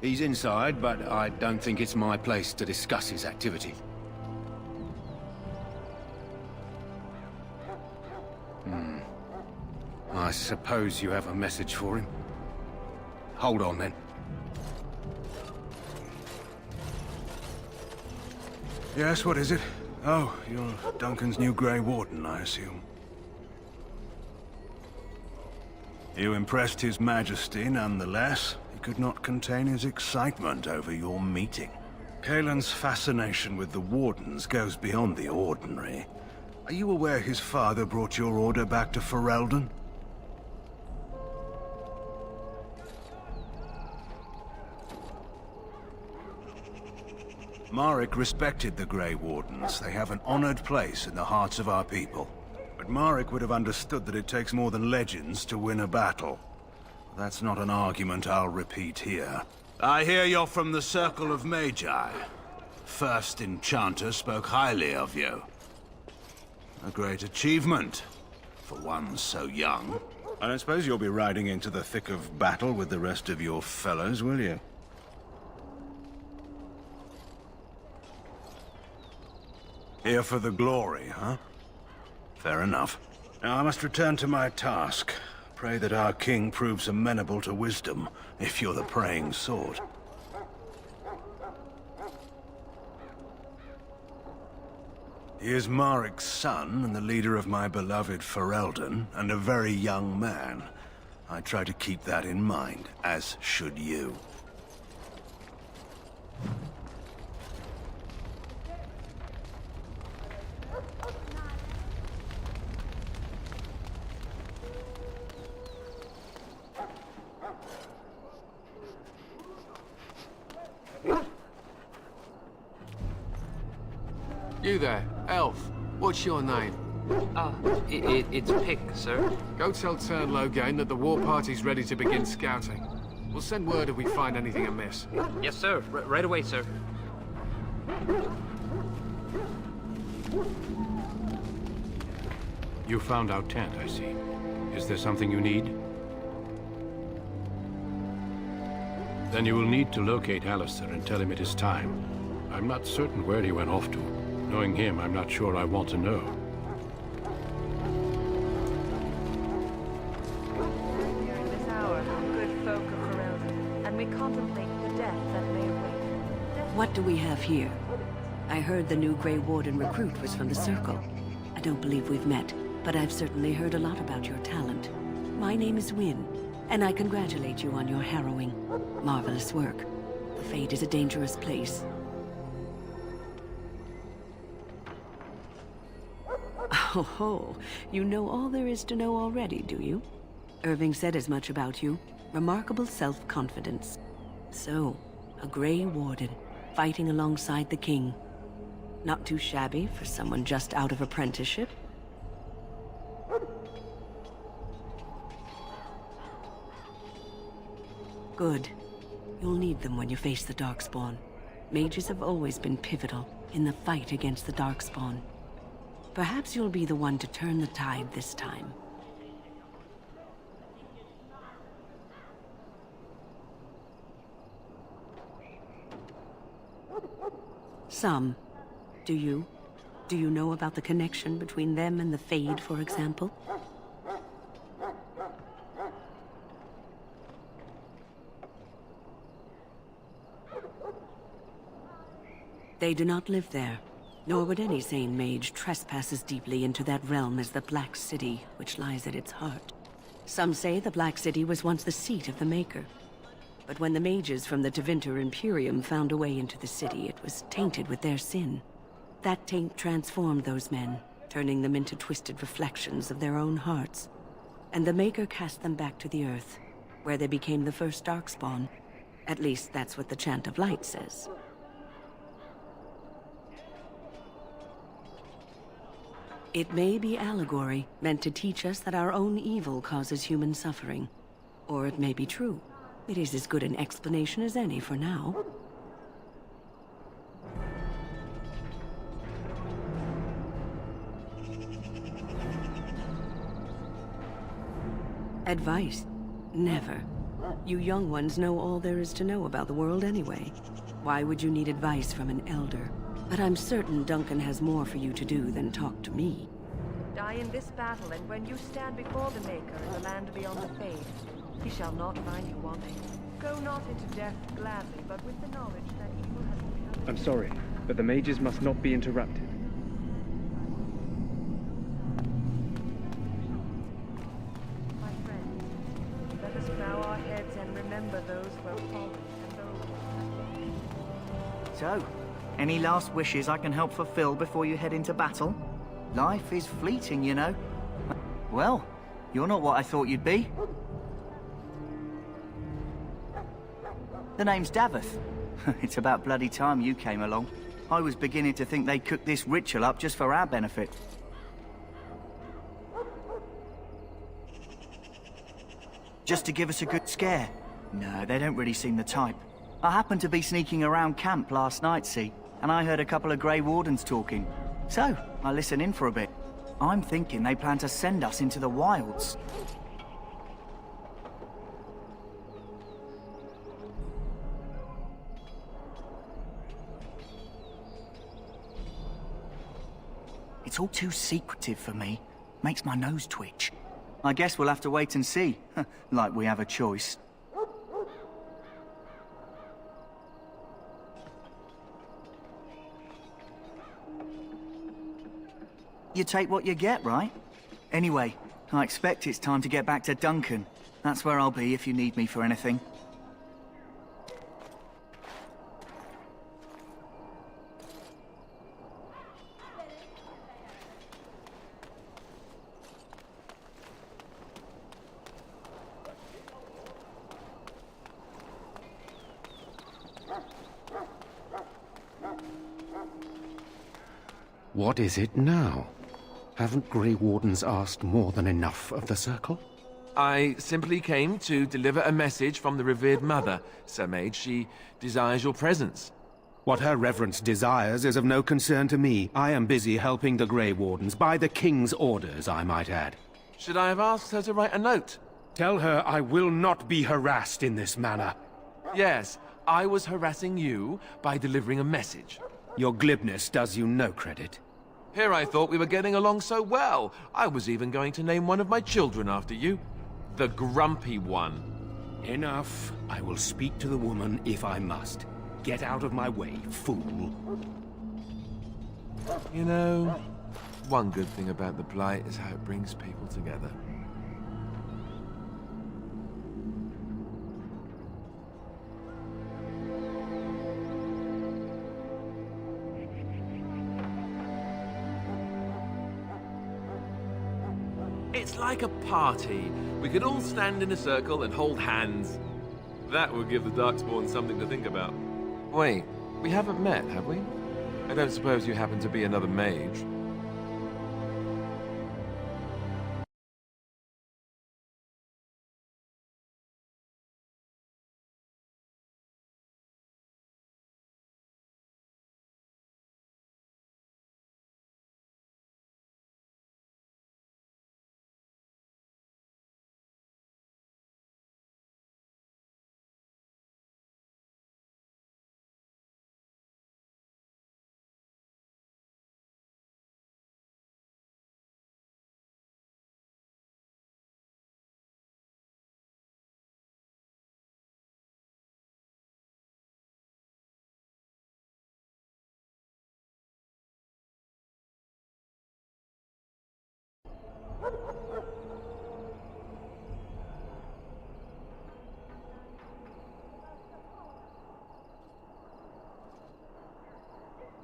He's inside, but I don't think it's my place to discuss his activity. I suppose you have a message for him. Hold on, then. Yes, what is it? Oh, you're Duncan's new Grey Warden, I assume. You impressed His Majesty, nonetheless. He could not contain his excitement over your meeting. Kaelin's fascination with the Wardens goes beyond the ordinary. Are you aware his father brought your order back to Ferelden? Marek respected the Grey Wardens. They have an honored place in the hearts of our people. But Marek would have understood that it takes more than legends to win a battle. That's not an argument I'll repeat here. I hear you're from the Circle of Magi. First Enchanter spoke highly of you. A great achievement, for one so young. I don't suppose you'll be riding into the thick of battle with the rest of your fellows, will you? Here for the glory, huh? Fair enough. Now I must return to my task. Pray that our king proves amenable to wisdom, if you're the praying sort. He is Marek's son, and the leader of my beloved Ferelden, and a very young man. I try to keep that in mind, as should you. You there, elf. What's your name? It's Pick, sir. Go tell Turnlogane that the war party's ready to begin scouting. We'll send word if we find anything amiss. Yes, sir. Right away, sir. You found our tent, I see. Is there something you need? Then you will need to locate Alistair and tell him it is time. I'm not certain where he went off to. Knowing him, I'm not sure I want to know. During this hour, good folk of Ferelden, and we contemplate the death that may await. What do we have here? I heard the new Grey Warden recruit was from the Circle. I don't believe we've met, but I've certainly heard a lot about your talent. My name is Wynne, and I congratulate you on your harrowing, marvelous work. The Fade is a dangerous place. Oh, you know all there is to know already, do you? Irving said as much about you. Remarkable self-confidence. So, a Grey Warden, fighting alongside the King. Not too shabby for someone just out of apprenticeship. Good. You'll need them when you face the Darkspawn. Mages have always been pivotal in the fight against the Darkspawn. Perhaps you'll be the one to turn the tide this time. Some. Do you? Do you know about the connection between them and the Fade, for example? They do not live there. Nor would any sane mage trespass as deeply into that realm as the Black City, which lies at its heart. Some say the Black City was once the seat of the Maker. But when the mages from the Tevinter Imperium found a way into the city, it was tainted with their sin. That taint transformed those men, turning them into twisted reflections of their own hearts. And the Maker cast them back to the Earth, where they became the first Darkspawn. At least that's what the Chant of Light says. It may be allegory, meant to teach us that our own evil causes human suffering. Or it may be true. It is as good an explanation as any for now. Advice? Never. You young ones know all there is to know about the world anyway. Why would you need advice from an elder? But I'm certain Duncan has more for you to do than talk to me. Die in this battle, and when you stand before the Maker in the land beyond the Fade, he shall not find you wanting. Go not into death gladly, but with the knowledge that evil has become... I'm sorry, but the mages must not be interrupted. My friends, let us bow our heads and remember those who have fallen and those who have... So, any last wishes I can help fulfill before you head into battle? Life is fleeting, you know. Well, you're not what I thought you'd be. The name's Daveth. It's about bloody time you came along. I was beginning to think they cooked this ritual up just for our benefit. Just to give us a good scare. No, they don't really seem the type. I happened to be sneaking around camp last night, see, and I heard a couple of Grey Wardens talking. So, I listened in for a bit. I'm thinking they plan to send us into the wilds. It's all too secretive for me. Makes my nose twitch. I guess we'll have to wait and see. Like we have a choice. You take what you get, right? Anyway, I expect it's time to get back to Duncan. That's where I'll be if you need me for anything. What is it now? Haven't Grey Wardens asked more than enough of the Circle? I simply came to deliver a message from the revered mother, Sir Mage. She desires your presence. What her reverence desires is of no concern to me. I am busy helping the Grey Wardens, by the King's orders, I might add. Should I have asked her to write a note? Tell her I will not be harassed in this manner. Yes, I was harassing you by delivering a message. Your glibness does you no credit. Here I thought we were getting along so well. I was even going to name one of my children after you. The Grumpy One. Enough. I will speak to the woman if I must. Get out of my way, fool. You know, one good thing about the Blight is how it brings people together. It's like a party. We could all stand in a circle and hold hands. That would give the Darkspawn something to think about. Wait, we haven't met, have we? I don't suppose you happen to be another mage.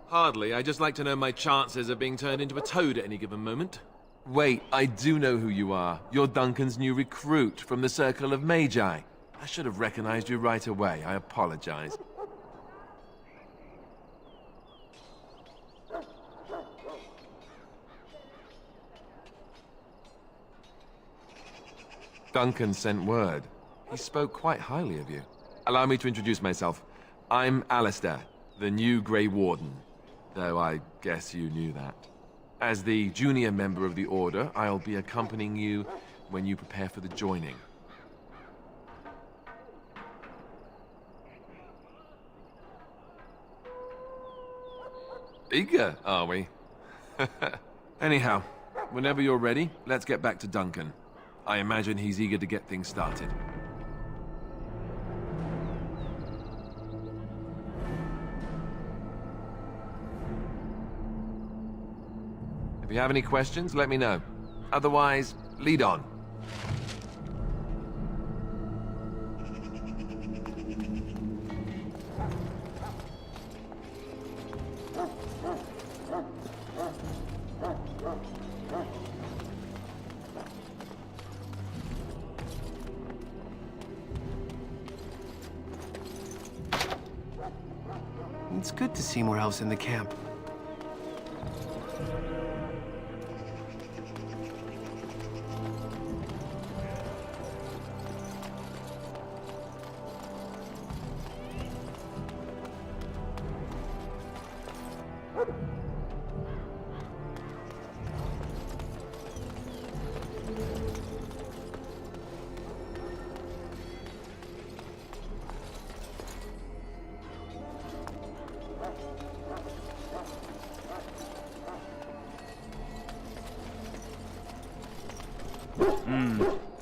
Hardly. I just like to know my chances of being turned into a toad at any given moment. Wait, I do know who you are. You're Duncan's new recruit from the Circle of Magi. I should have recognized you right away. I apologize. Duncan sent word. He spoke quite highly of you. Allow me to introduce myself. I'm Alistair, the new Grey Warden. Though I guess you knew that. As the junior member of the Order, I'll be accompanying you when you prepare for the joining. Eager, are we? Anyhow, whenever you're ready, let's get back to Duncan. I imagine he's eager to get things started. If you have any questions, let me know. Otherwise, lead on. It's good to see more elves in the camp.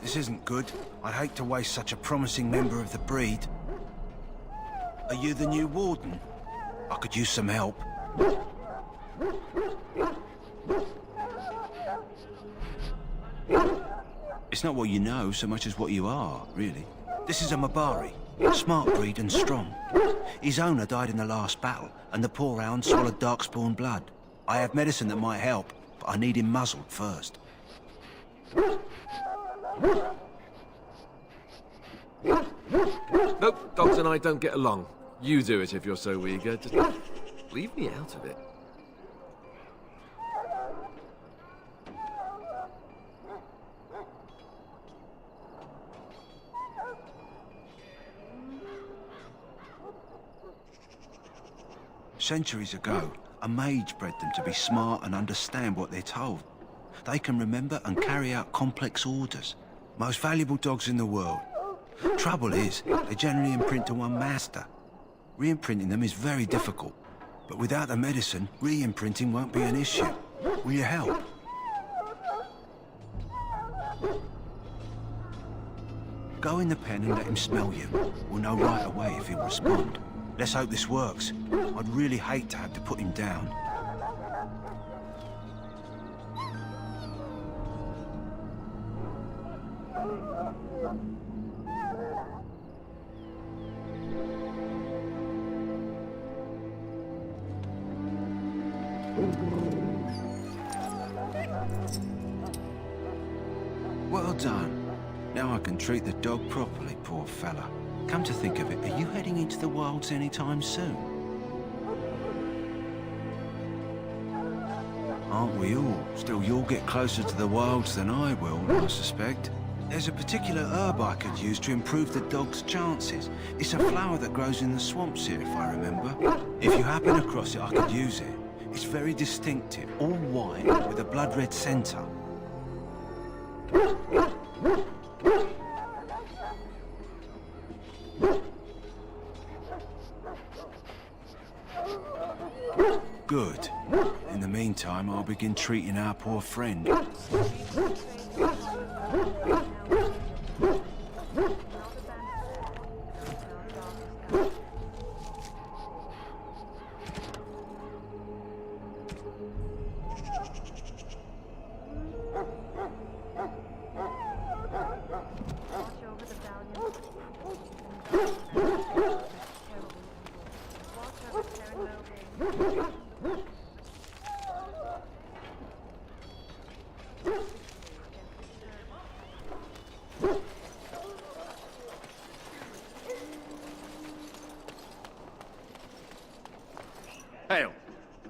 This isn't good. I'd hate to waste such a promising member of the breed. Are you the new warden? I could use some help. It's not what you know so much as what you are, really. This is a Mabari. Smart breed and strong. His owner died in the last battle, and the poor hound swallowed darkspawn blood. I have medicine that might help, but I need him muzzled first. Nope, dogs and I don't get along. You do it if you're so eager. Just leave me out of it. Centuries ago, a mage bred them to be smart and understand what they're told. They can remember and carry out complex orders. Most valuable dogs in the world. Trouble is, they generally imprint to one master. Re-imprinting them is very difficult. But without the medicine, re-imprinting won't be an issue. Will you help? Go in the pen and let him smell you. We'll know right away if he'll respond. Let's hope this works. I'd really hate to have to put him down. Well done. Now I can treat the dog properly, poor fella. Come to think of it, are you heading into the wilds anytime soon? Aren't we all? Still, you'll get closer to the wilds than I will, I suspect. There's a particular herb I could use to improve the dog's chances. It's a flower that grows in the swamps here, if I remember. If you happen across it, I could use it. It's very distinctive, all white, with a blood-red centre. Good. In the meantime, I'll begin treating our poor friend. Hail.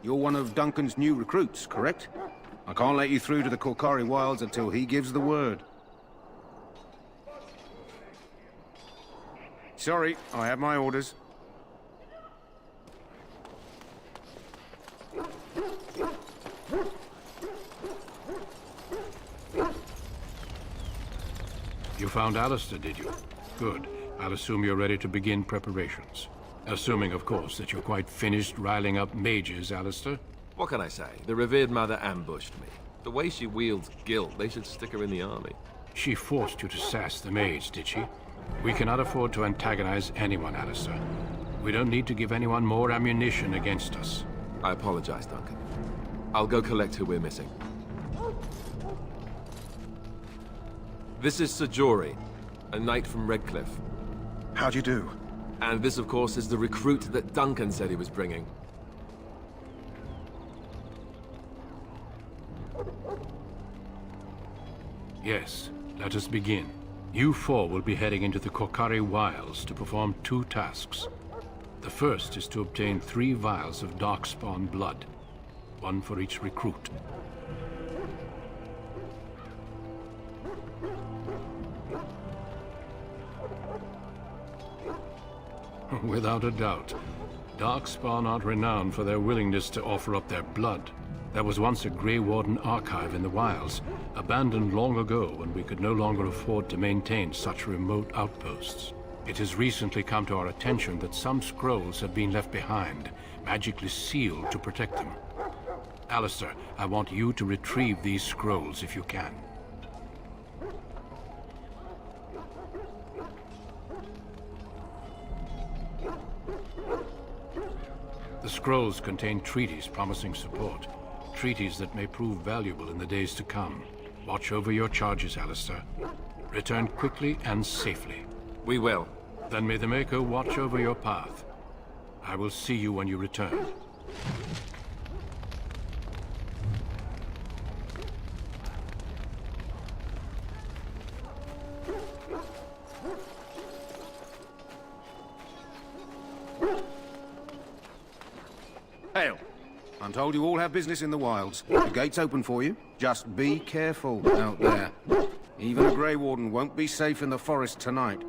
You're one of Duncan's new recruits, correct? I can't let you through to the Korkari Wilds until he gives the word. Sorry, I have my orders. You found Alistair, did you? Good. I'll assume you're ready to begin preparations. Assuming, of course, that you're quite finished riling up mages, Alistair. What can I say? The revered mother ambushed me. The way she wields guilt, they should stick her in the army. She forced you to sass the mage, did she? We cannot afford to antagonize anyone, Alistair. We don't need to give anyone more ammunition against us. I apologize, Duncan. I'll go collect who we're missing. This is Sir Jory, a knight from Redcliffe. How'd you do? And this, of course, is the recruit that Duncan said he was bringing. Yes, let us begin. You four will be heading into the Korcari Wilds to perform 2 tasks. The first is to obtain 3 vials of Darkspawn blood, 1 for each recruit. Without a doubt, Darkspawn aren't renowned for their willingness to offer up their blood. There was once a Grey Warden archive in the wilds, abandoned long ago when we could no longer afford to maintain such remote outposts. It has recently come to our attention that some scrolls have been left behind, magically sealed to protect them. Alistair, I want you to retrieve these scrolls if you can. The scrolls contain treaties promising support. Treaties that may prove valuable in the days to come. Watch over your charges, Alistair. Return quickly and safely. We will. Then may the Maker watch over your path. I will see you when you return. Hail. I'm told you all have business in the wilds. The gate's open for you. Just be careful out there. Even a Grey Warden won't be safe in the forest tonight.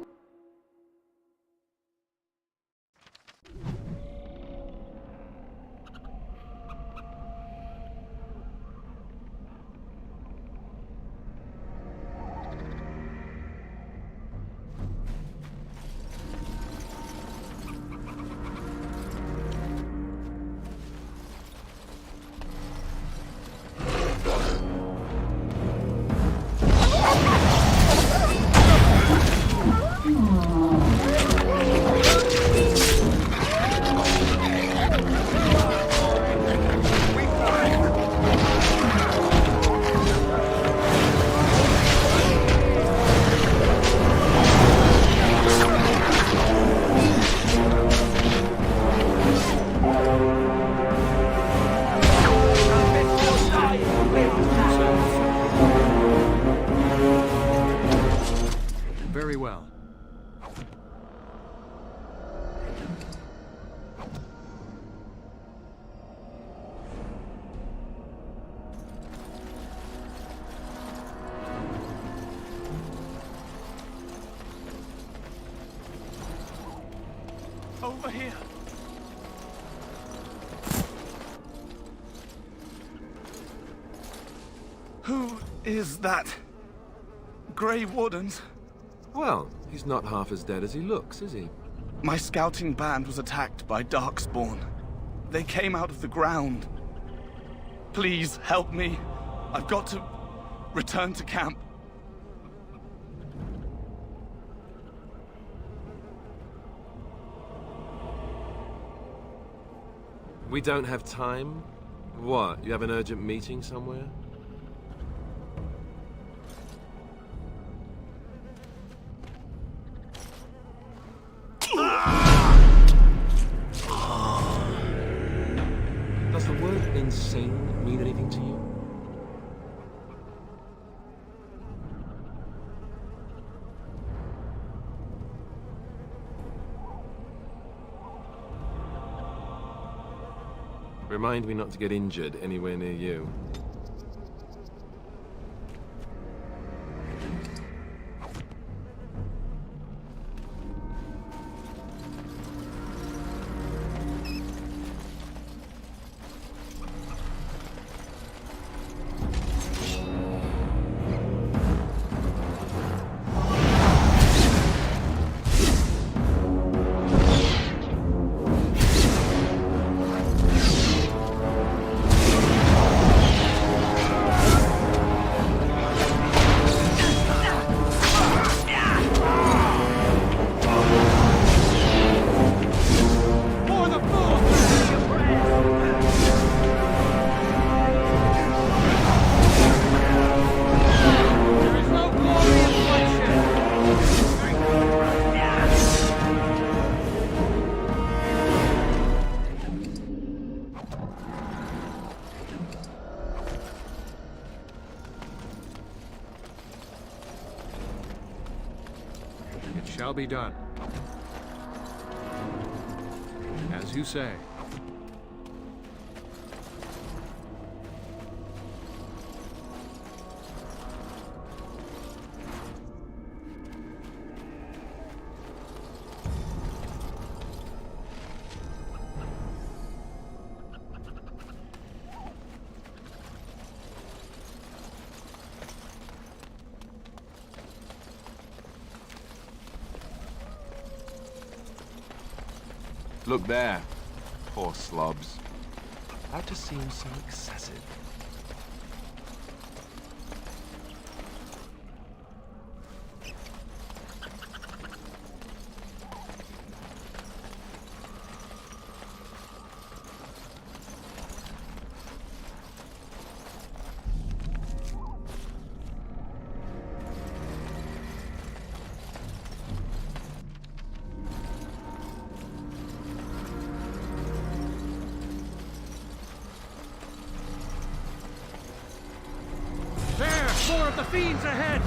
Very well. Over here. Who is that? Grey Wardens? Well, he's not half as dead as he looks, is he? My scouting band was attacked by Darkspawn. They came out of the ground. Please help me. I've got to return to camp. We don't have time? What, you have an urgent meeting somewhere? Does the word insane mean anything to you? Remind me not to get injured anywhere near you. shall be done. As you say. Look there. Poor slobs. That just seems so excessive. More of the fiends ahead!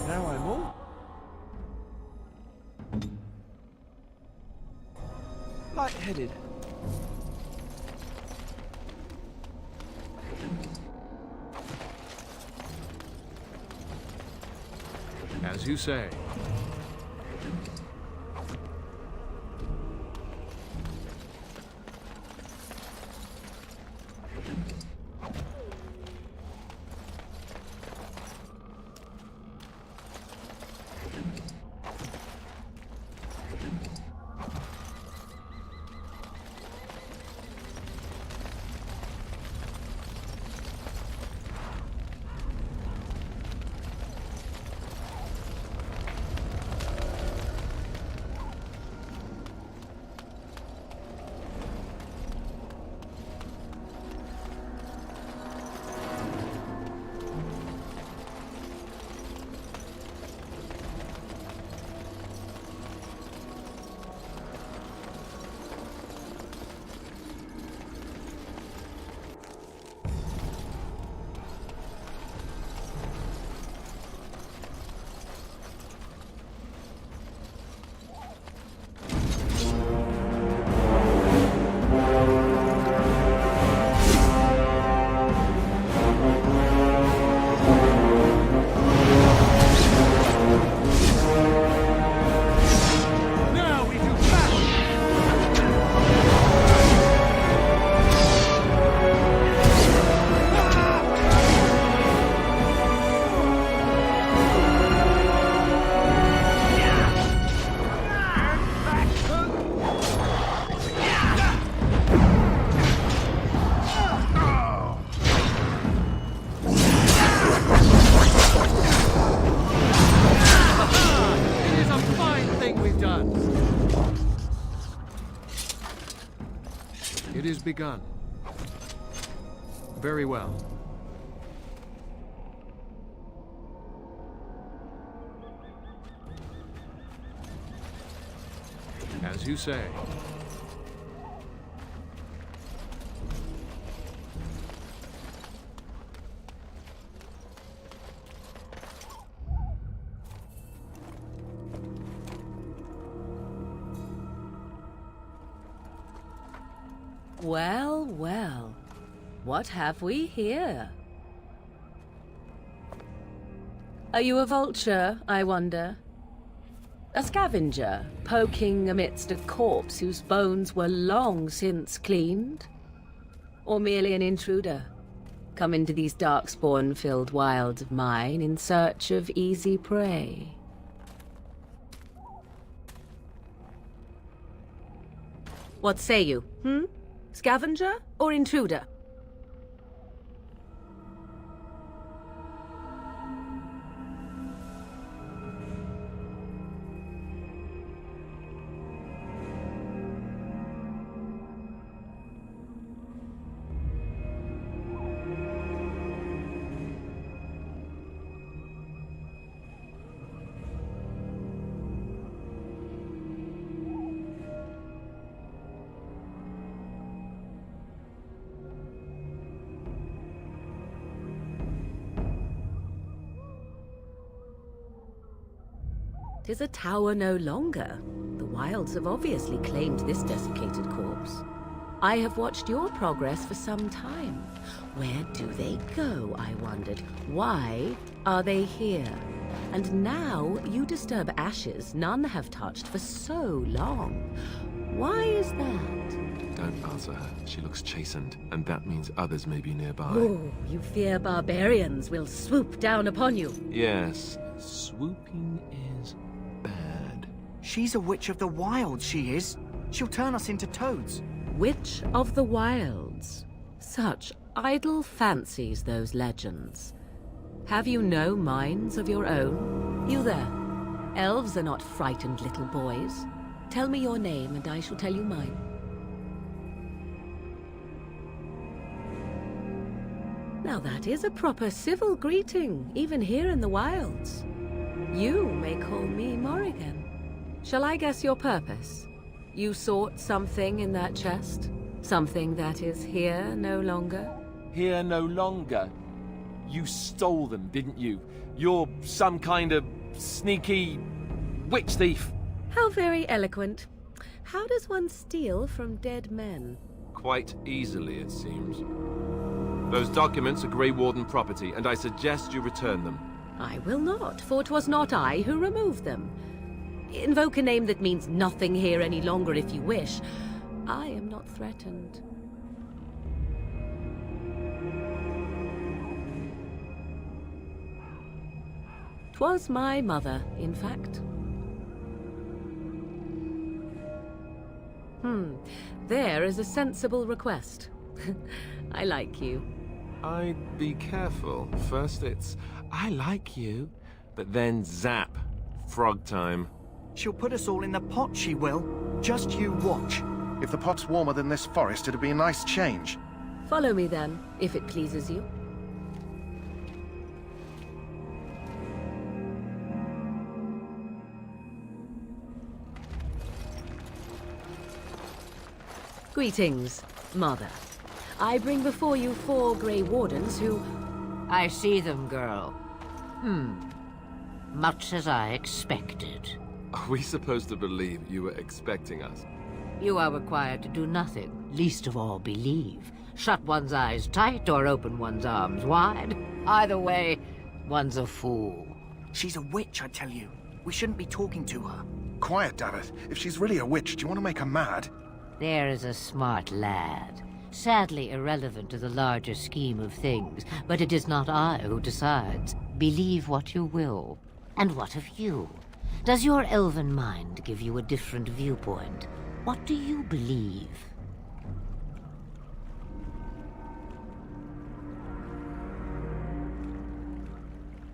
Now I'm all lightheaded. As you say. begun. Very well. As you say. Well, well. What have we here? Are you a vulture, I wonder? A scavenger, poking amidst a corpse whose bones were long since cleaned? Or merely an intruder, come into these darkspawn-filled wilds of mine in search of easy prey? What say you, Scavenger or intruder? Tis a tower no longer. The wilds have obviously claimed this desiccated corpse. I have watched your progress for some time. Where do they go, I wondered? Why are they here? And now you disturb ashes none have touched for so long. Why is that? Don't answer her. She looks chastened, and that means others may be nearby. Oh, you fear barbarians will swoop down upon you. Yes, swooping is bad. She's a witch of the wilds, she is. She'll turn us into toads. Witch of the wilds. Such idle fancies, those legends. Have you no minds of your own? You there. Elves are not frightened little boys. Tell me your name and I shall tell you mine. Now that is a proper civil greeting, even here in the wilds. You may call me Morrigan. Shall I guess your purpose? You sought something in that chest? Something that is here no longer? Here no longer? You stole them, didn't you? You're some kind of sneaky witch thief. How very eloquent. How does one steal from dead men? Quite easily, it seems. Those documents are Grey Warden property, and I suggest you return them. I will not, for 'twas not I who removed them. Invoke a name that means nothing here any longer if you wish. I am not threatened. 'Twas my mother, in fact. There is a sensible request. I like you. I'd be careful. First it's, I like you, but then zap. Frog time. She'll put us all in the pot, she will. Just you watch. If the pot's warmer than this forest, it'd be a nice change. Follow me then, if it pleases you. Greetings, Mother. I bring before you 4 Grey Wardens who... I see them, girl. Much as I expected. Are we supposed to believe you were expecting us? You are required to do nothing, least of all believe. Shut one's eyes tight or open one's arms wide. Either way, one's a fool. She's a witch, I tell you. We shouldn't be talking to her. Quiet, damn it. If she's really a witch, do you want to make her mad? There is a smart lad. Sadly irrelevant to the larger scheme of things, but it is not I who decides. Believe what you will. And what of you? Does your elven mind give you a different viewpoint? What do you believe?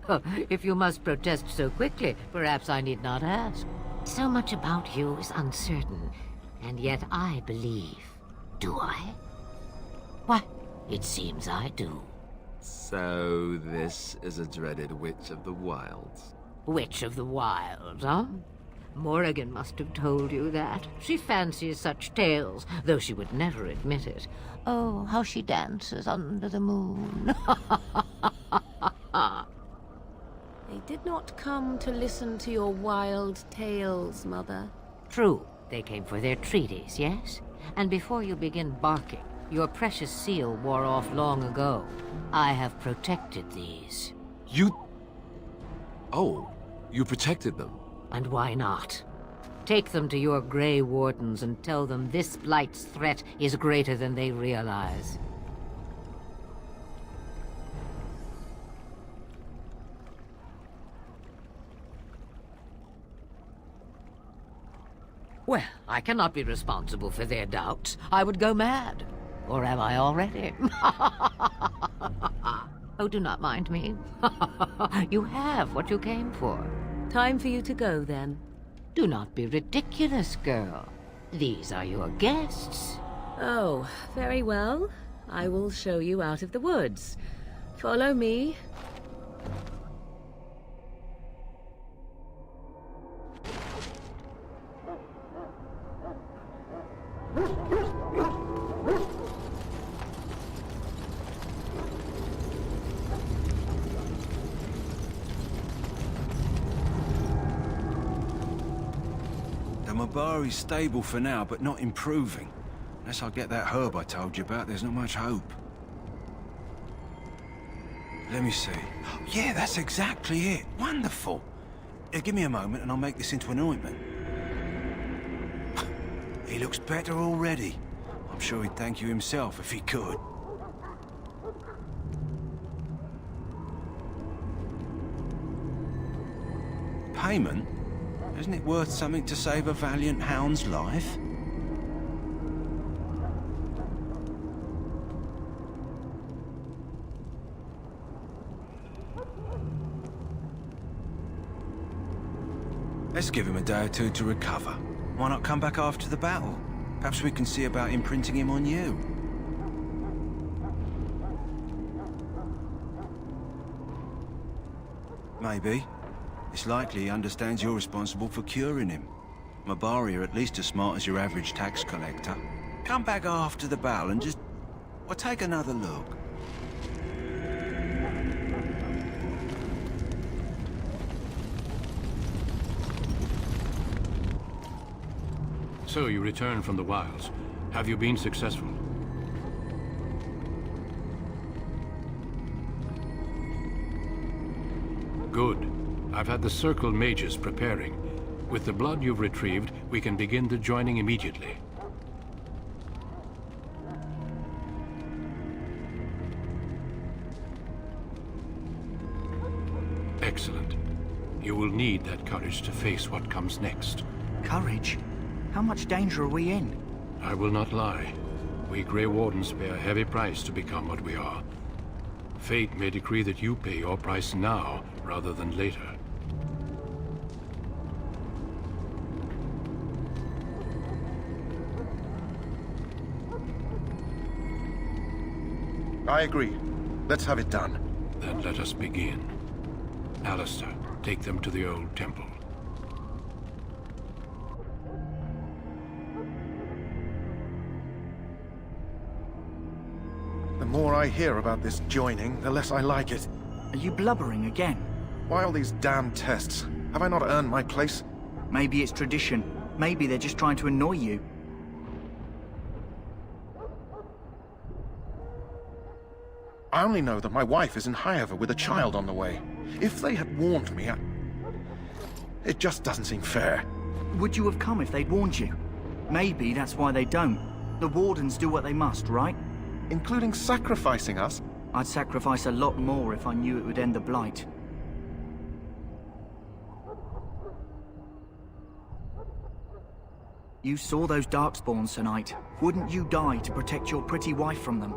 Oh, if you must protest so quickly, perhaps I need not ask. So much about you is uncertain, and yet I believe. Do I? Why, it seems I do. So this is a dreaded Witch of the Wilds. Witch of the Wilds, huh? Morrigan must have told you that. She fancies such tales, though she would never admit it. Oh, how she dances under the moon. They did not come to listen to your wild tales, Mother. True, they came for their treaties, yes? And before you begin barking, your precious seal wore off long ago. I have protected these. You... Oh, you protected them. And why not? Take them to your Grey Wardens and tell them this Blight's threat is greater than they realize. Well, I cannot be responsible for their doubts. I would go mad. Or am I already? Oh, do not mind me. You have what you came for. Time for you to go, then. Do not be ridiculous, girl. These are your guests. Oh, very well. I will show you out of the woods. Follow me. The Mabari's stable for now, but not improving. Unless I get that herb I told you about, there's not much hope. Let me see. Yeah, that's exactly it. Wonderful. Give me a moment and I'll make this into an ointment. He looks better already. I'm sure he'd thank you himself if he could. Payment? Isn't it worth something to save a valiant hound's life? Let's give him a day or two to recover. Why not come back after the battle? Perhaps we can see about imprinting him on you. Maybe. It's likely he understands you're responsible for curing him. Mabari are at least as smart as your average tax collector. Come back after the battle and just... well, take another look. So you returned from the wilds. Have you been successful? Good. I've had the Circle mages preparing. With the blood you've retrieved, we can begin the joining immediately. Excellent. You will need that courage to face what comes next. Courage? How much danger are we in? I will not lie. We Grey Wardens pay a heavy price to become what we are. Fate may decree that you pay your price now, rather than later. I agree. Let's have it done. Then let us begin. Alistair, take them to the old temple. The more I hear about this joining, the less I like it. Are you blubbering again? Why all these damn tests? Have I not earned my place? Maybe it's tradition. Maybe they're just trying to annoy you. I only know that my wife is in Highover with a child on the way. If they had warned me, it just doesn't seem fair. Would you have come if they'd warned you? Maybe that's why they don't. The Wardens do what they must, right? Including sacrificing us? I'd sacrifice a lot more if I knew it would end the Blight. You saw those Darkspawns tonight. Wouldn't you die to protect your pretty wife from them?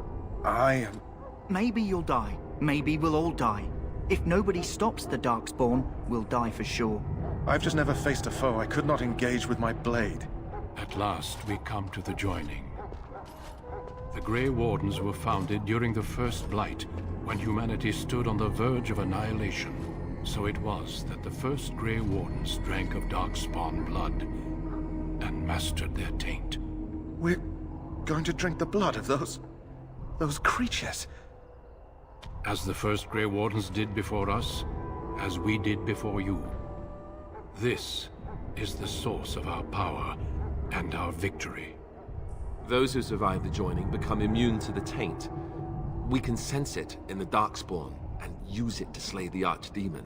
Maybe you'll die. Maybe we'll all die. If nobody stops the Darkspawn, we'll die for sure. I've just never faced a foe I could not engage with my blade. At last, we come to the joining. The Grey Wardens were founded during the First Blight, when humanity stood on the verge of annihilation. So it was that the first Grey Wardens drank of Darkspawn blood and mastered their taint. We're going to drink the blood of those creatures. As the first Grey Wardens did before us, as we did before you. This is the source of our power and our victory. Those who survive the joining become immune to the taint. We can sense it in the Darkspawn and use it to slay the Archdemon.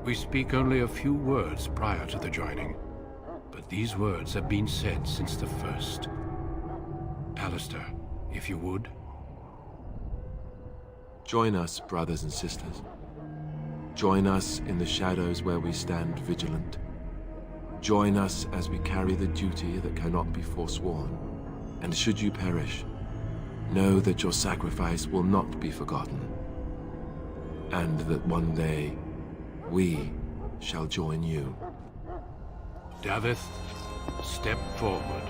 We speak only a few words prior to the joining, but these words have been said since the first. Alistair, if you would. Join us, brothers and sisters. Join us in the shadows where we stand vigilant. Join us as we carry the duty that cannot be forsworn. And should you perish, know that your sacrifice will not be forgotten. And that one day, we shall join you. Davith, step forward.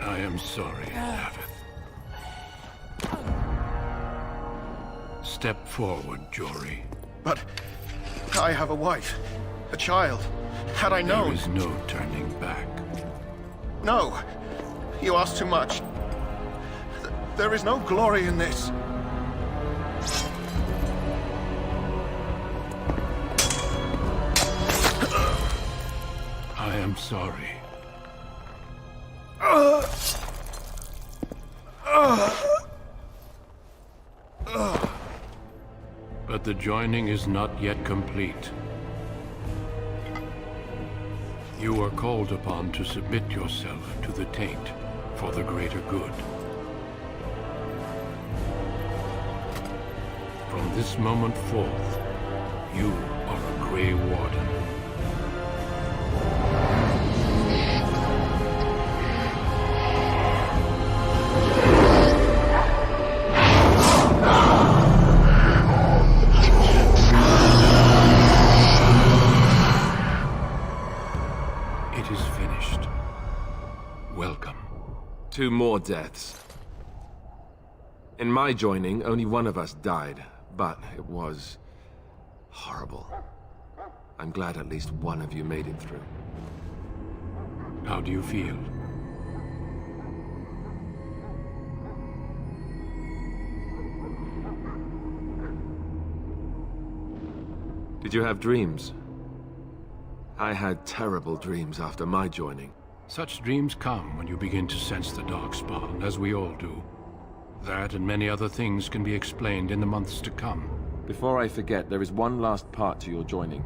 I am sorry, Davith. Step forward, Jory. But I have a wife, a child. Had I known... There is no turning back. No. You ask too much. There is no glory in this. I am sorry. But the joining is not yet complete. You are called upon to submit yourself to the taint for the greater good. From this moment forth, you are a Grey Warden. It is finished. Welcome. 2 more deaths. In my joining, only one of us died, but it was horrible. I'm glad at least one of you made it through. How do you feel? Did you have dreams? I had terrible dreams after my joining. Such dreams come when you begin to sense the Darkspawn, as we all do. That and many other things can be explained in the months to come. Before I forget, there is one last part to your joining.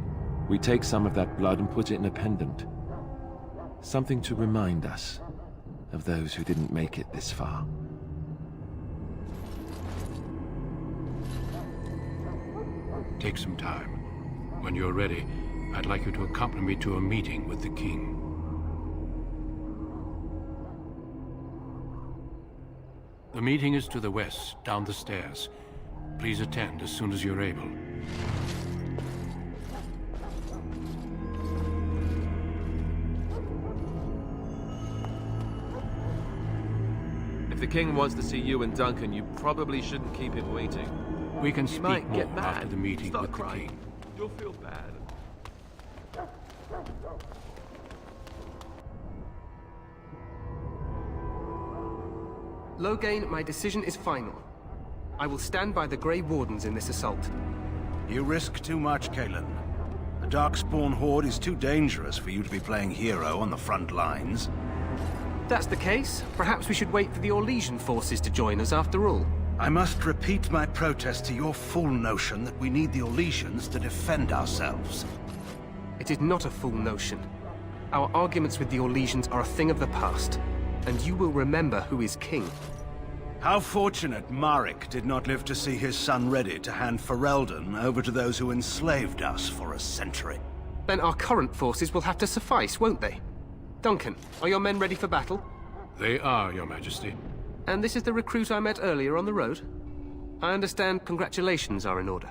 We take some of that blood and put it in a pendant. Something to remind us of those who didn't make it this far. Take some time. When you're ready, I'd like you to accompany me to a meeting with the king. The meeting is to the west, down the stairs. Please attend as soon as you're able. If the king wants to see you and Duncan, you probably shouldn't keep him waiting. We can He speak might more get mad, after the meeting start with the crying. king. You'll feel bad. Loghain, my decision is final. I will stand by the Grey Wardens in this assault. You risk too much, Kalen. The Darkspawn Horde is too dangerous for you to be playing hero on the front lines. If that's the case, perhaps we should wait for the Orlesian forces to join us after all. I must repeat my protest to your fool notion that we need the Orlesians to defend ourselves. It is not a fool notion. Our arguments with the Orlesians are a thing of the past, and you will remember who is king. How fortunate Marek did not live to see his son ready to hand Ferelden over to those who enslaved us for a century. Then our current forces will have to suffice, won't they? Duncan, are your men ready for battle? They are, Your Majesty. And this is the recruit I met earlier on the road? I understand congratulations are in order.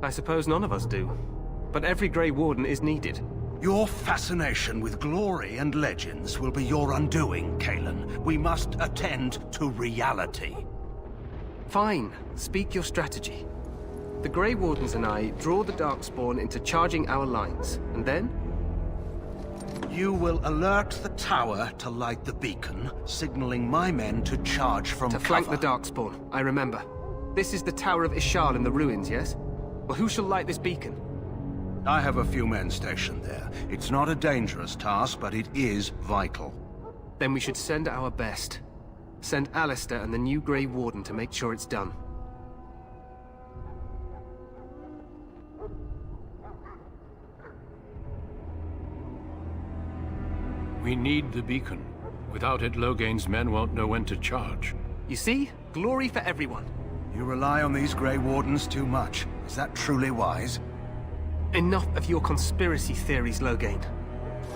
I suppose none of us do. But every Grey Warden is needed. Your fascination with glory and legends will be your undoing, Kalen. We must attend to reality. Fine. Speak your strategy. The Grey Wardens and I draw the Darkspawn into charging our lines, and then? You will alert the tower to light the beacon, signaling my men to charge from cover. To flank the Darkspawn, I remember. This is the Tower of Ishal in the ruins, yes? Well, who shall light this beacon? I have a few men stationed there. It's not a dangerous task, but it is vital. Then we should send our best. Send Alistair and the new Grey Warden to make sure it's done. We need the beacon. Without it, Loghain's men won't know when to charge. You see? Glory for everyone. You rely on these Grey Wardens too much. Is that truly wise? Enough of your conspiracy theories, Loghain.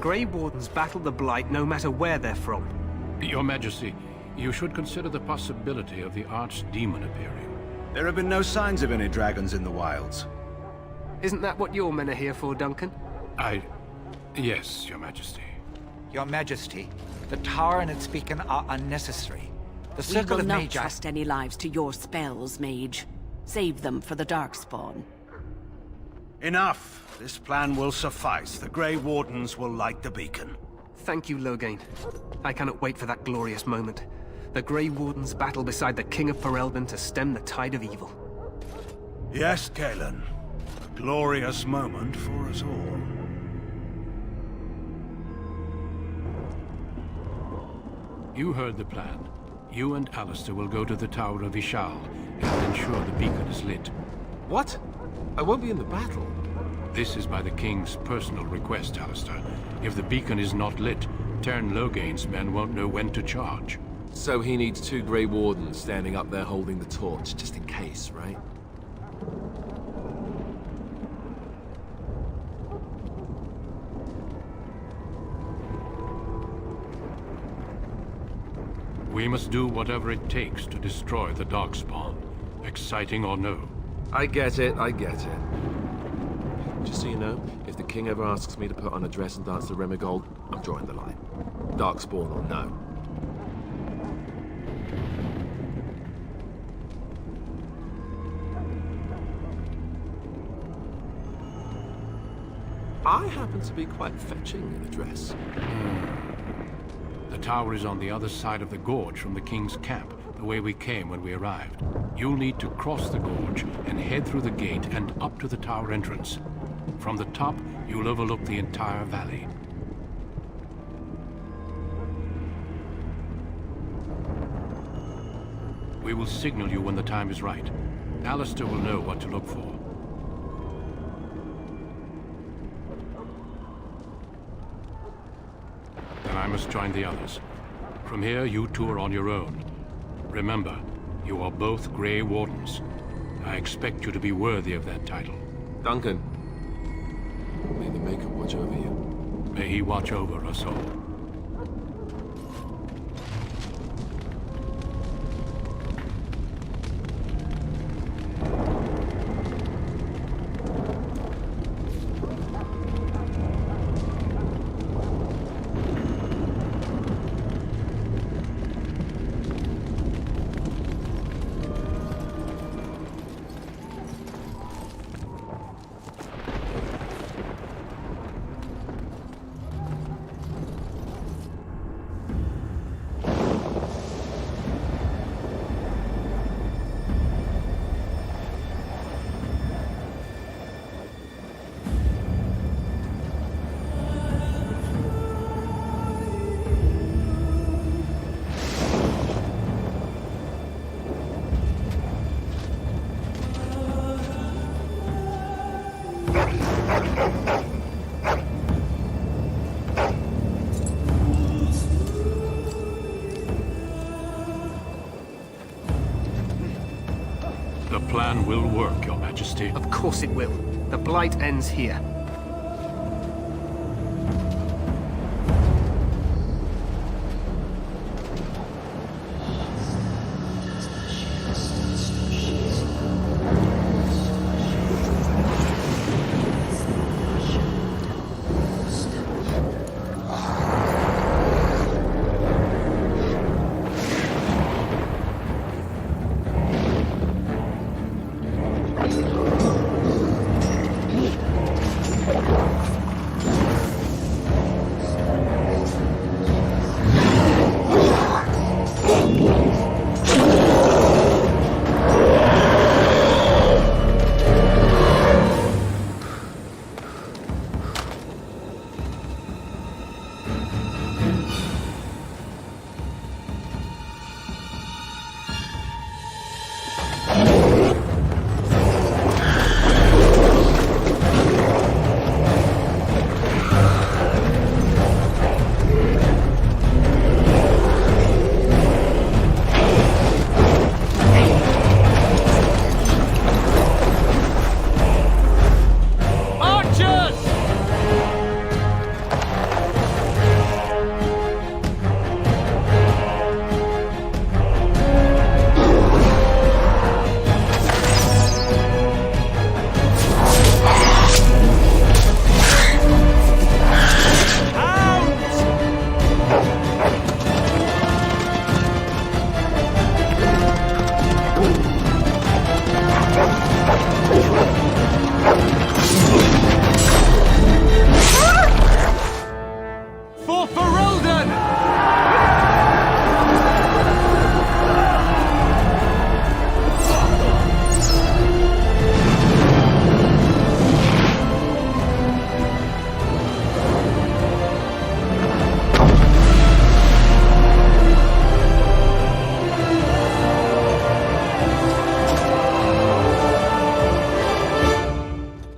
Grey Wardens battle the Blight no matter where they're from. Your Majesty, you should consider the possibility of the Archdemon appearing. There have been no signs of any dragons in the wilds. Isn't that what your men are here for, Duncan? Yes, Your Majesty. Your Majesty, the tower and its beacon are unnecessary. The We circle will of not Magi... trust any lives to your spells, Mage. Save them for the Darkspawn. Enough! This plan will suffice. The Grey Wardens will light the beacon. Thank you, Loghain. I cannot wait for that glorious moment. The Grey Wardens battle beside the King of Ferelden to stem the tide of evil. Yes, Kalen. A glorious moment for us all. You heard the plan. You and Alistair will go to the Tower of Ishal and ensure the beacon is lit. What? I won't be in the battle. This is by the King's personal request, Alistair. If the beacon is not lit, Tern Loghain's men won't know when to charge. So he needs 2 Grey Wardens standing up there holding the torch, just in case, right? We must do whatever it takes to destroy the Darkspawn, exciting or no. I get it, I get it. Just so you know, if the king ever asks me to put on a dress and dance to Remigold, I'm drawing the line. Darkspawn or no. I happen to be quite fetching in a dress. The tower is on the other side of the gorge from the King's camp, the way we came when we arrived. You'll need to cross the gorge and head through the gate and up to the tower entrance. From the top, you'll overlook the entire valley. We will signal you when the time is right. Alistair will know what to look for. Then I must join the others. From here, you two are on your own. Remember, you are both Grey Wardens. I expect you to be worthy of that title. Duncan, may the Maker watch over you. May he watch over us all. The plan will work, Your Majesty. Of course it will. The Blight ends here.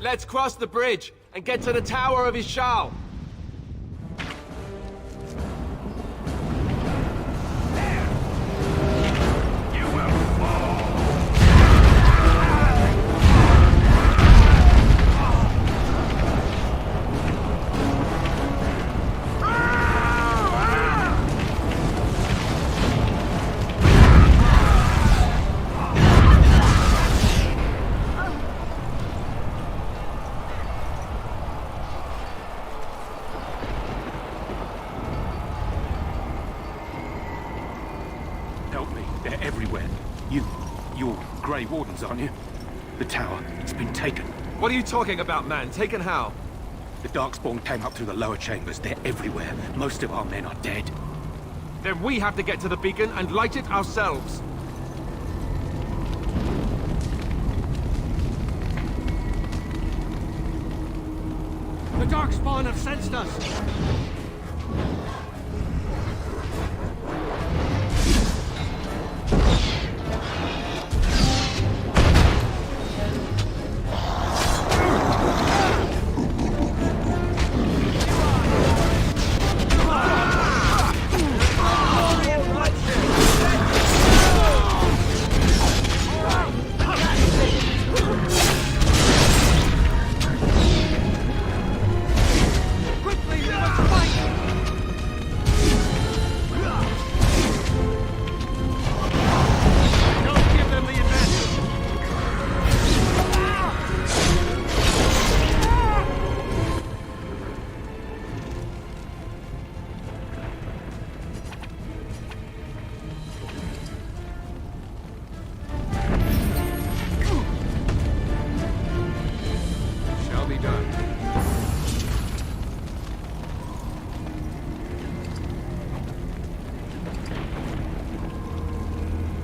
Let's cross the bridge and get to the Tower of Ishal. Help me. They're everywhere. You're Grey Wardens, aren't you? The tower, it's been taken. What are you talking about, man? Taken how? The Darkspawn came up through the lower chambers. They're everywhere. Most of our men are dead. Then we have to get to the beacon and light it ourselves. The Darkspawn have sensed us!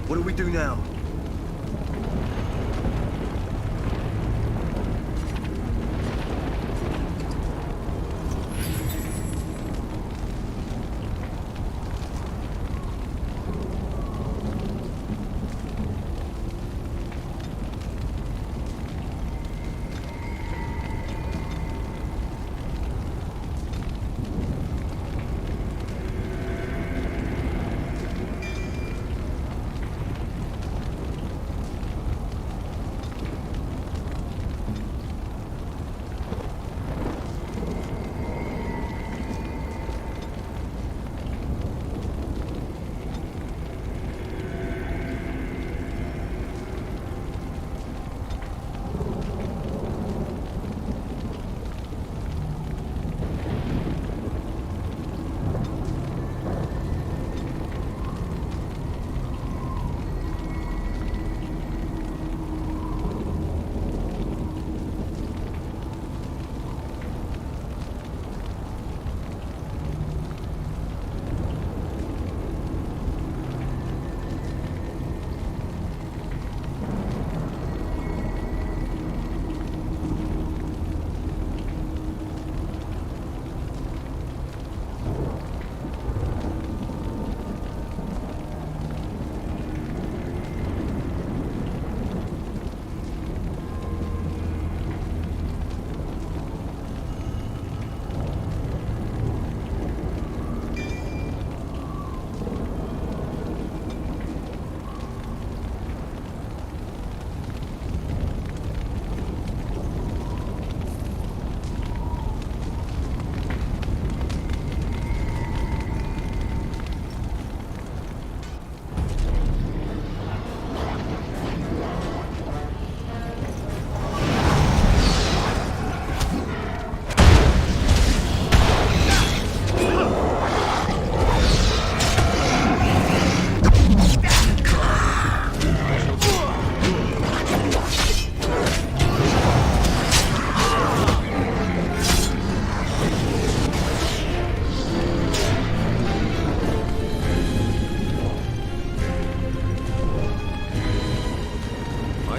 What do we do now?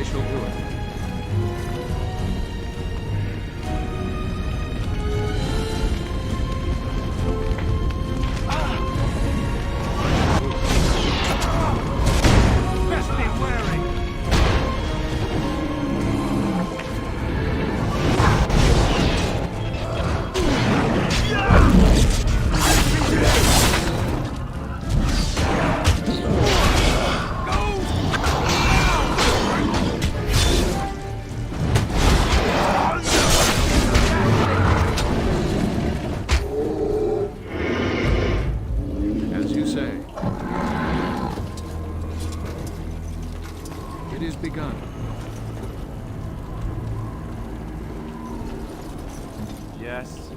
shall do it. Best be wary! As you say. It is begun. Yes.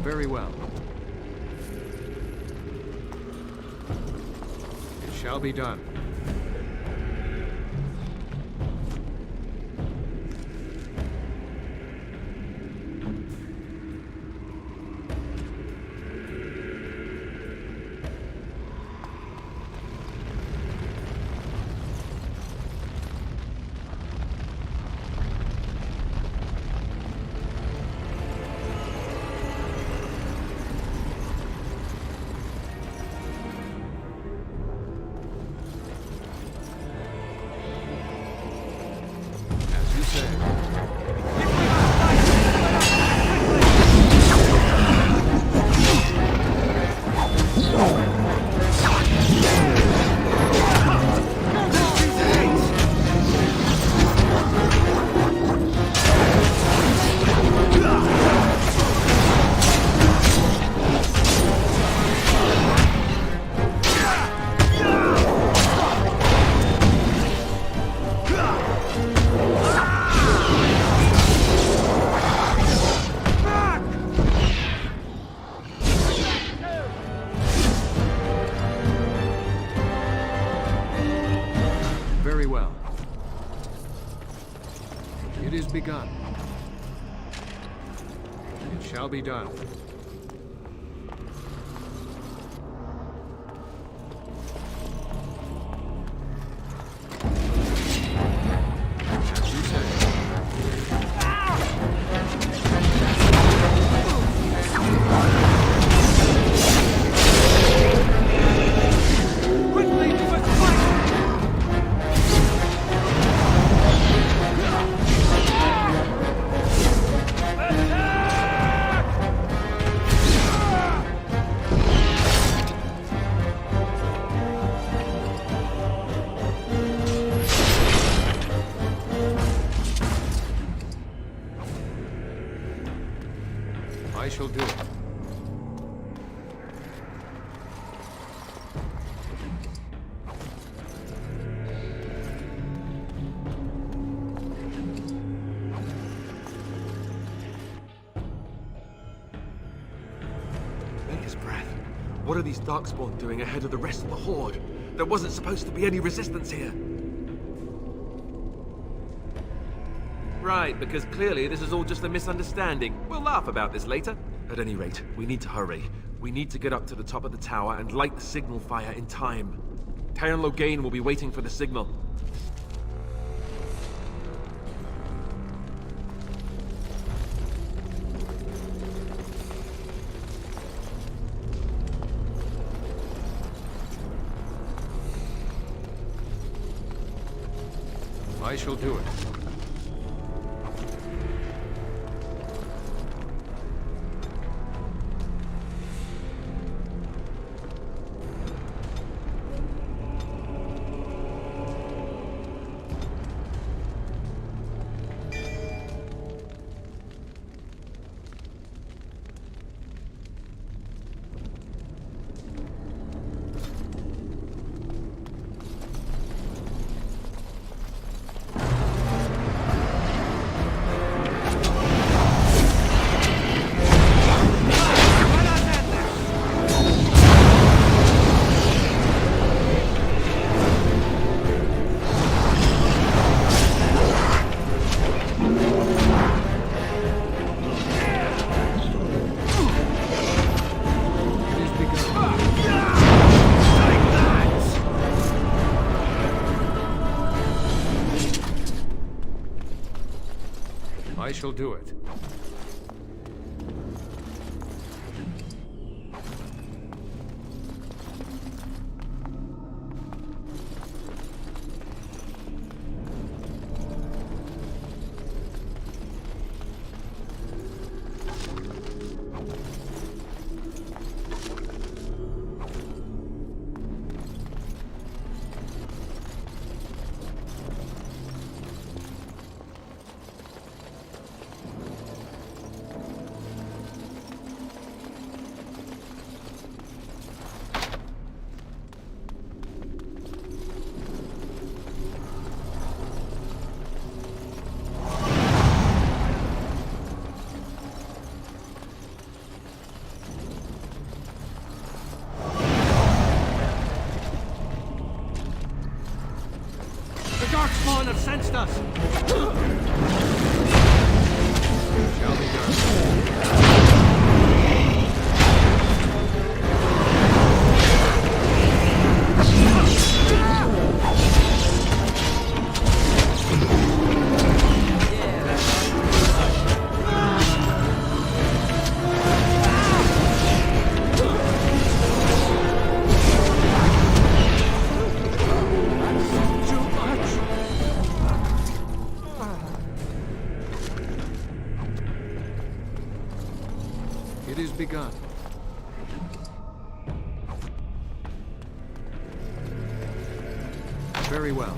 Very well. It shall be done. Very well. It is begun. It shall be done. I shall do it. Maker's breath. What are these Darkspawn doing ahead of the rest of the Horde? There wasn't supposed to be any resistance here. Right, because clearly this is all just a misunderstanding. We'll laugh about this later. At any rate, we need to hurry. We need to get up to the top of the tower and light the signal fire in time. Tyron Loghain will be waiting for the signal. I shall do it. I shall do it. Darkspawn have sensed us! Shall be done. It is begun. Very well.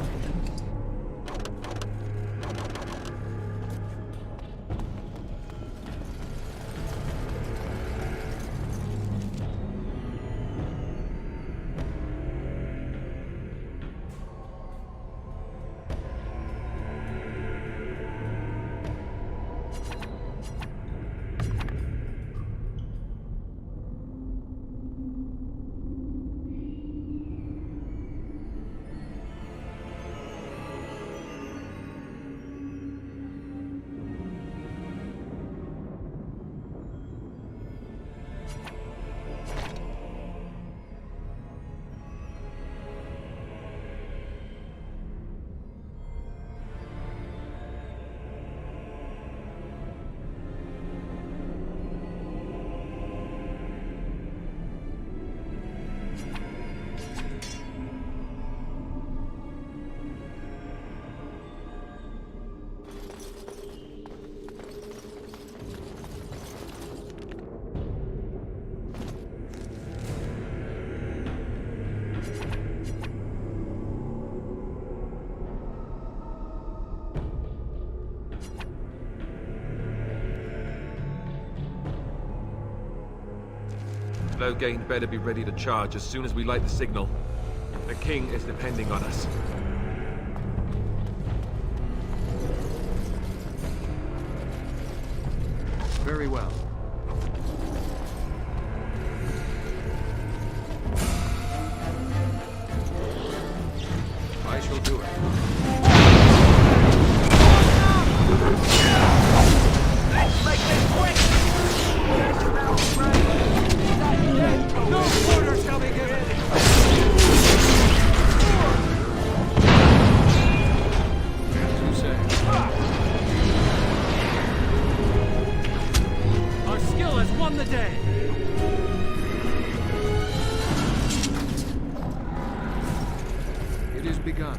Loghain better be ready to charge as soon as we light the signal. The king is depending on us. Very well. I shall do it. Let's make this quick! No quarter shall be given! As you say. Our skill has won the day! It is begun.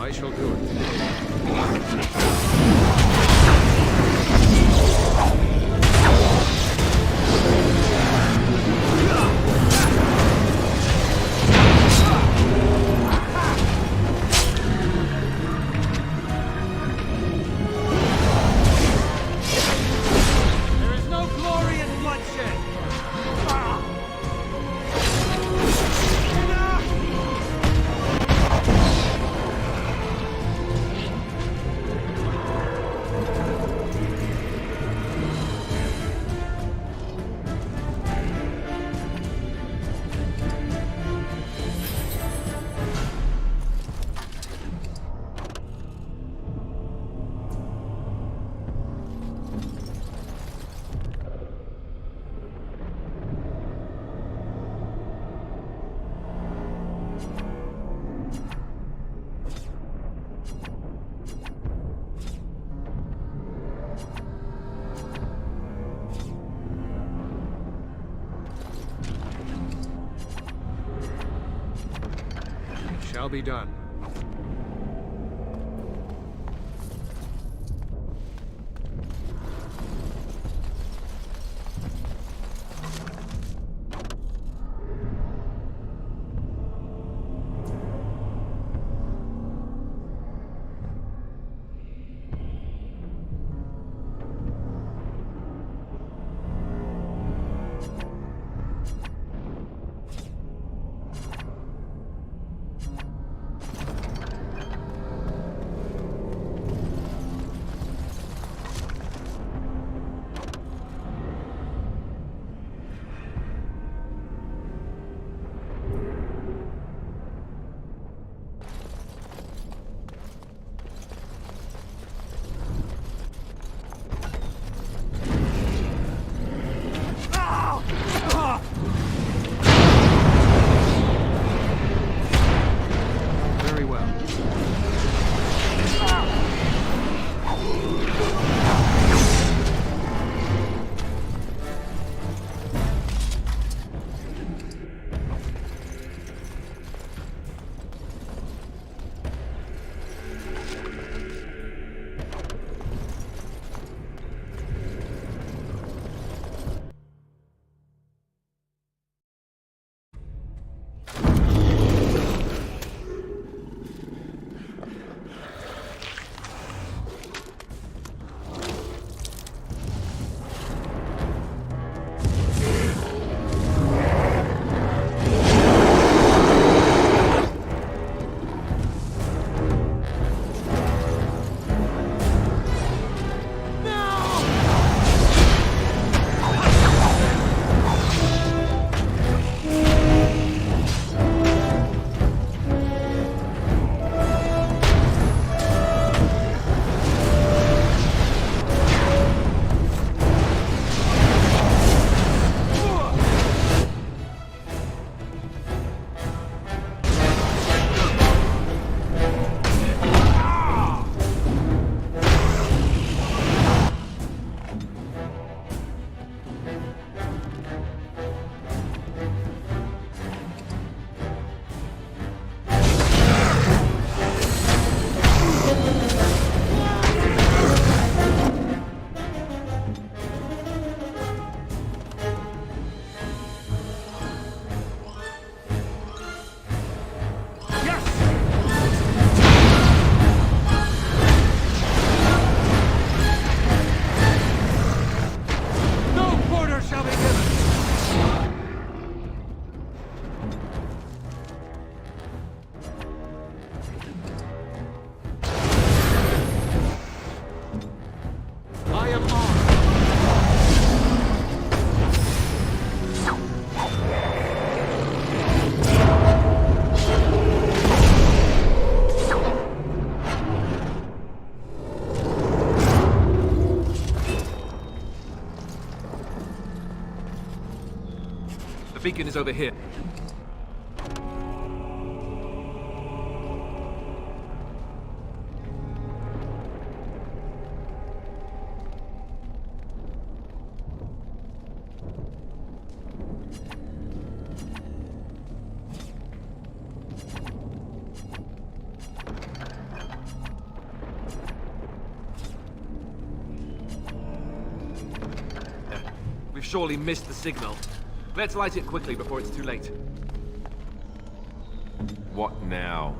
I shall do it. There is no glory in bloodshed! Shall be done. The beacon is over here. We've surely missed the signal. Let's light it quickly before it's too late. What now?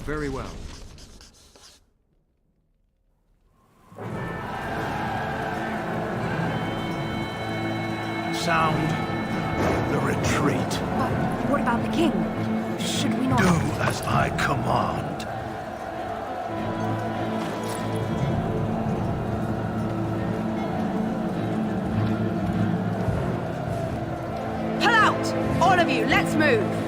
Very well. Sound the retreat. But what about the king? Should we not... Do as I command. Pull out! All of you, let's move!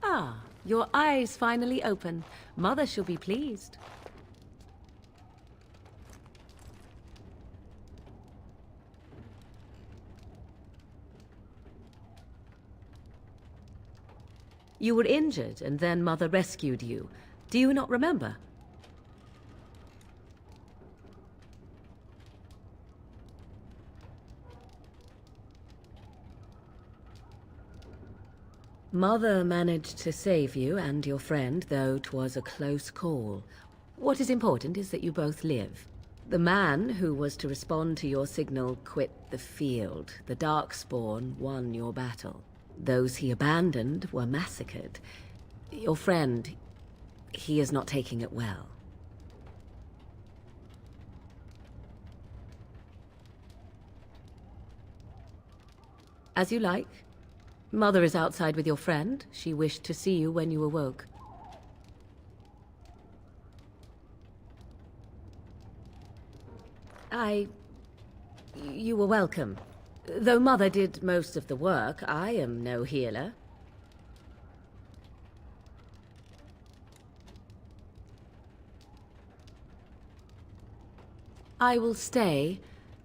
Ah, your eyes finally open. Mother shall be pleased. You were injured, and then Mother rescued you. Do you not remember? Mother managed to save you and your friend, though 'twas a close call. What is important is that you both live. The man who was to respond to your signal quit the field. The Darkspawn won your battle. Those he abandoned were massacred. Your friend, he is not taking it well. As you like. Mother is outside with your friend. She wished to see you when you awoke. You were welcome. Though Mother did most of the work, I am no healer. I will stay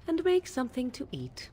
and make something to eat.